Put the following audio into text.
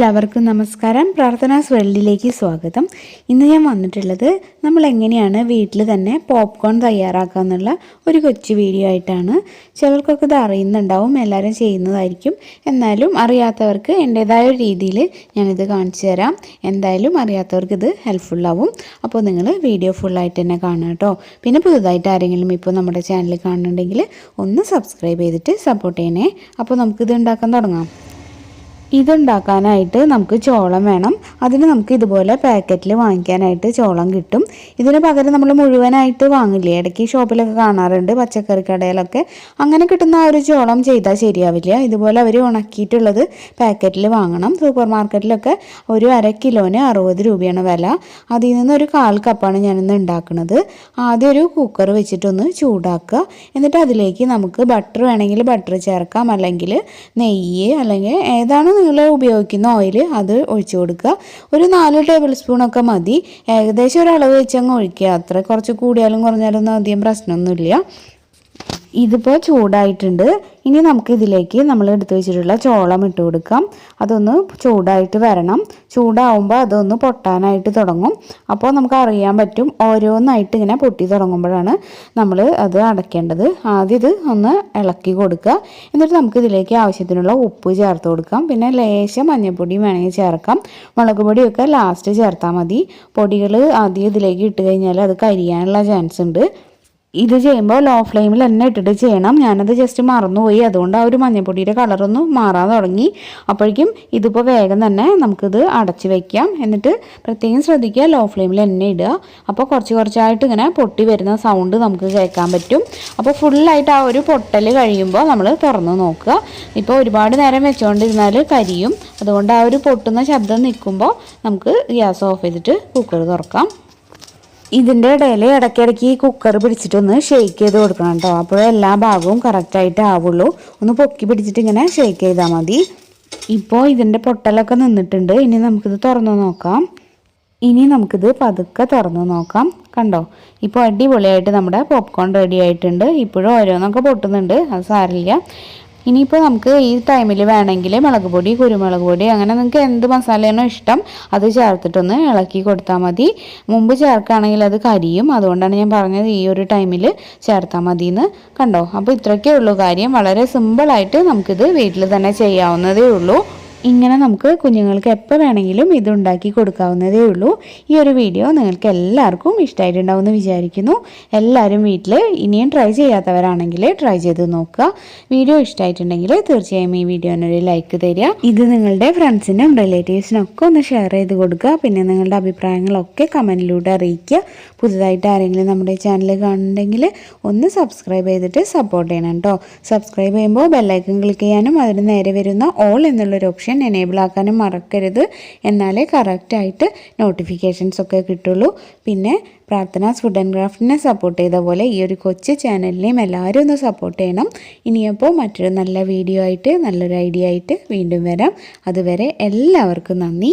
എല്ലാവർക്കും നമസ്കാരം. പ്രാർത്ഥനാസ് വേൾഡിലേക്ക് സ്വാഗതം. ഇന്ന് ഞാൻ വന്നിട്ടുള്ളത് നമ്മൾ എങ്ങനെയാണ് വീട്ടിൽ തന്നെ പോപ്കോൺ തയ്യാറാക്കുക എന്നുള്ള ഒരു കൊച്ചു വീഡിയോ ആയിട്ടാണ്. ചിലർക്കൊക്കെ ഇത് അറിയുന്നുണ്ടാവും, എല്ലാവരും ചെയ്യുന്നതായിരിക്കും. എന്നാലും അറിയാത്തവർക്ക് എൻ്റേതായ ഒരു രീതിയിൽ ഞാനിത് കാണിച്ചു തരാം. എന്തായാലും അറിയാത്തവർക്ക് ഇത് ഹെൽപ്ഫുള്ളാവും. അപ്പോൾ നിങ്ങൾ വീഡിയോ ഫുള്ളായിട്ട് തന്നെ കാണുക കേട്ടോ. പിന്നെ പുതുതായിട്ട് ആരെങ്കിലും ഇപ്പോൾ നമ്മുടെ ചാനൽ കാണുന്നുണ്ടെങ്കിൽ ഒന്ന് സബ്സ്ക്രൈബ് ചെയ്തിട്ട് സപ്പോർട്ട് ചെയ്യണേ. അപ്പോൾ നമുക്കിത് ഉണ്ടാക്കാൻ തുടങ്ങാം. ഇതുണ്ടാക്കാനായിട്ട് നമുക്ക് ചോളം വേണം. അതിന് നമുക്ക് ഇതുപോലെ പാക്കറ്റിൽ വാങ്ങിക്കാനായിട്ട് ചോളം കിട്ടും. ഇതിന് പകരം നമ്മൾ മുഴുവനായിട്ട് വാങ്ങില്ലേ, ഇടയ്ക്ക് ഷോപ്പിലൊക്കെ കാണാറുണ്ട്, പച്ചക്കറി കടയിലൊക്കെ. അങ്ങനെ കിട്ടുന്ന ആ ഒരു ചോളം ചെയ്താൽ ശരിയാവില്ല. ഇതുപോലെ അവർ ഉണക്കിയിട്ടുള്ളത് പാക്കറ്റിൽ വാങ്ങണം. സൂപ്പർ മാർക്കറ്റിലൊക്കെ ഒരു 1/2 കിലോന് 60 രൂപയാണ് വില. അതിൽ നിന്ന് ഒരു 1/4 കപ്പാണ് ഞാനിന്ന് ഉണ്ടാക്കുന്നത്. ആദ്യം ഒരു കുക്കർ വെച്ചിട്ടൊന്ന് ചൂടാക്കുക. എന്നിട്ട് അതിലേക്ക് നമുക്ക് ബട്ടർ വേണമെങ്കിൽ ബട്ടർ ചേർക്കാം, അല്ലെങ്കിൽ നെയ്യ്, അല്ലെങ്കിൽ ഏതാണ് നിങ്ങൾ ഉപയോഗിക്കുന്ന ഓയിൽ അത് ഒഴിച്ചു കൊടുക്കുക. ഒരു 4 ടേബിൾ സ്പൂണൊക്കെ മതി. ഏകദേശം ഒരു അളവ് വെച്ചങ്ങ് ഒഴിക്കുക. അത്ര കുറച്ച് കൂടിയാലും കുറഞ്ഞാലൊന്നും അധികം പ്രശ്നമൊന്നുമില്ല. ഇതിപ്പോൾ ചൂടായിട്ടുണ്ട്. ഇനി നമുക്ക് ഇതിലേക്ക് നമ്മൾ എടുത്തു വെച്ചിട്ടുള്ള ചോളം ഇട്ട് കൊടുക്കാം. അതൊന്ന് ചൂടായിട്ട് വരണം. ചൂടാവുമ്പോൾ അതൊന്ന് പൊട്ടാനായിട്ട് തുടങ്ങും. അപ്പോൾ നമുക്ക് അറിയാൻ പറ്റും, ഓരോന്നായിട്ട് ഇങ്ങനെ പൊട്ടി തുടങ്ങുമ്പോഴാണ് നമ്മൾ അത് അടയ്ക്കേണ്ടത്. ആദ്യം ഇത് ഒന്ന് ഇളക്കി കൊടുക്കുക. എന്നിട്ട് നമുക്ക് ഇതിലേക്ക് ആവശ്യത്തിനുള്ള ഉപ്പ് ചേർത്ത് കൊടുക്കാം. പിന്നെ ലേശം മഞ്ഞൾപ്പൊടിയും വേണമെങ്കിൽ ചേർക്കാം. മുളക് പൊടിയൊക്കെ ലാസ്റ്റ് ചേർത്താൽ മതി. പൊടികൾ ആദ്യം ഇതിലേക്ക് ഇട്ട് കഴിഞ്ഞാൽ അത് കരിയാനുള്ള ചാൻസ് ഉണ്ട്. ഇത് ചെയ്യുമ്പോൾ ലോ ഫ്ലെയിമിൽ തന്നെ ഇട്ടിട്ട് ചെയ്യണം. ഞാനത് ജസ്റ്റ് മറന്നുപോയി, അതുകൊണ്ട് ആ ഒരു മഞ്ഞൾപ്പൊടിയുടെ കളറൊന്നും മാറാൻ തുടങ്ങി. അപ്പോഴേക്കും ഇതിപ്പോൾ വേഗം തന്നെ നമുക്കിത് അടച്ച് വയ്ക്കാം. എന്നിട്ട് പ്രത്യേകം ശ്രദ്ധിക്കുക, ലോ ഫ്ലെയിമിൽ തന്നെ ഇടുക. അപ്പോൾ കുറച്ചായിട്ട് ഇങ്ങനെ പൊട്ടി വരുന്ന സൗണ്ട് നമുക്ക് കേൾക്കാൻ പറ്റും. അപ്പോൾ ഫുള്ളായിട്ട് ആ ഒരു പൊട്ടൽ കഴിയുമ്പോൾ നമ്മൾ തുറന്ന് നോക്കുക. ഇപ്പോൾ ഒരുപാട് നേരം വെച്ചുകൊണ്ടിരുന്നാൽ കരിയും. അതുകൊണ്ട് ആ ഒരു പൊട്ടുന്ന ശബ്ദം നിൽക്കുമ്പോൾ നമുക്ക് ഗ്യാസ് ഓഫ് ചെയ്തിട്ട് കുക്കർ തുറക്കാം. ഇതിൻ്റെ ഇടയിൽ ഇടയ്ക്കിടയ്ക്ക് ഈ കുക്കർ പിടിച്ചിട്ടൊന്ന് ഷെയ്ക്ക് ചെയ്ത് കൊടുക്കണം കേട്ടോ. അപ്പോഴേ എല്ലാ ഭാഗവും കറക്റ്റായിട്ട് ആവുള്ളൂ. ഒന്ന് പൊക്കി പിടിച്ചിട്ട് ഇങ്ങനെ ഷെയ്ക്ക് ചെയ്താൽ മതി. ഇപ്പോൾ ഇതിൻ്റെ പൊട്ടലൊക്കെ നിന്നിട്ടുണ്ട്. ഇനി നമുക്കിത് തുറന്നു നോക്കാം. പതുക്കെ നോക്കാം. കണ്ടോ, ഇപ്പോൾ അടിപൊളിയായിട്ട് നമ്മുടെ പോപ്കോൺ റെഡി ആയിട്ടുണ്ട്. ഇപ്പോഴും ഓരോന്നൊക്കെ പൊട്ടുന്നുണ്ട്, അത് സാരില്ല. ഇനിയിപ്പോൾ നമുക്ക് ഈ ടൈമിൽ വേണമെങ്കിൽ മുളക് പൊടി, കുരുമുളക് പൊടി, അങ്ങനെ നിങ്ങൾക്ക് എന്ത് മസാലയാണോ ഇഷ്ടം അത് ചേർത്തിട്ടൊന്ന് ഇളക്കി കൊടുത്താൽ മതി. മുമ്പ് ചേർക്കുകയാണെങ്കിൽ അത് കരിയും. അതുകൊണ്ടാണ് ഞാൻ പറഞ്ഞത് ഈ ഒരു ടൈമിൽ ചേർത്താൽ മതിയെന്ന്. കണ്ടോ, അപ്പോൾ ഇത്രയൊക്കെ ഉള്ളൂ കാര്യം. വളരെ സിമ്പിളായിട്ട് നമുക്കിത് വീട്ടിൽ തന്നെ ചെയ്യാവുന്നതേ ഉള്ളൂ. ഇങ്ങനെ നമുക്ക് കുഞ്ഞുങ്ങൾക്ക് എപ്പോൾ വേണമെങ്കിലും ഇതുണ്ടാക്കി കൊടുക്കാവുന്നതേ ഉള്ളൂ. ഈ ഒരു വീഡിയോ നിങ്ങൾക്ക് എല്ലാവർക്കും ഇഷ്ടമായിട്ടുണ്ടാവുമെന്ന് വിചാരിക്കുന്നു. എല്ലാവരും വീട്ടിൽ ഇനിയും ട്രൈ ചെയ്യാത്തവരാണെങ്കിൽ ട്രൈ ചെയ്ത് നോക്കുക. വീഡിയോ ഇഷ്ടമായിട്ടുണ്ടെങ്കിൽ തീർച്ചയായും ഈ വീഡിയോനൊരു ലൈക്ക് തരിക. ഇത് നിങ്ങളുടെ ഫ്രണ്ട്സിനും റിലേറ്റീവ്സിനും ഒക്കെ ഒന്ന് ഷെയർ ചെയ്ത് കൊടുക്കുക. പിന്നെ നിങ്ങളുടെ അഭിപ്രായങ്ങളൊക്കെ കമൻറ്റിലൂടെ അറിയിക്കുക. പുതുതായിട്ട് ആരെങ്കിലും നമ്മുടെ ചാനൽ കാണുന്നുണ്ടെങ്കിൽ ഒന്ന് സബ്സ്ക്രൈബ് ചെയ്തിട്ട് സപ്പോർട്ട് ചെയ്യണം കേട്ടോ. സബ്സ്ക്രൈബ് ചെയ്യുമ്പോൾ ബെല്ലൈക്കൺ ക്ലിക്ക് ചെയ്യാനും അതിന് നേരെ വരുന്ന ഓൾ എന്നുള്ളൊരു ഓപ്ഷൻ എനേബിൾ ആക്കാനും മറക്കരുത്. എന്നാലേ കറക്റ്റായിട്ട് നോട്ടിഫിക്കേഷൻസ് ഒക്കെ കിട്ടുള്ളൂ. പിന്നെ പ്രാർത്ഥനാസ് ഫുഡ് ആൻഡ് ക്രാഫ്റ്റിനെ സപ്പോർട്ട് ചെയ്ത പോലെ ഈ ഒരു കൊച്ചു ചാനലിനെയും എല്ലാവരും ഒന്ന് സപ്പോർട്ട് ചെയ്യണം. ഇനിയപ്പോൾ മറ്റൊരു നല്ല വീഡിയോ ആയിട്ട്, നല്ലൊരു ഐഡിയ ആയിട്ട് വീണ്ടും വരാം. അതുവരെ എല്ലാവർക്കും നന്ദി.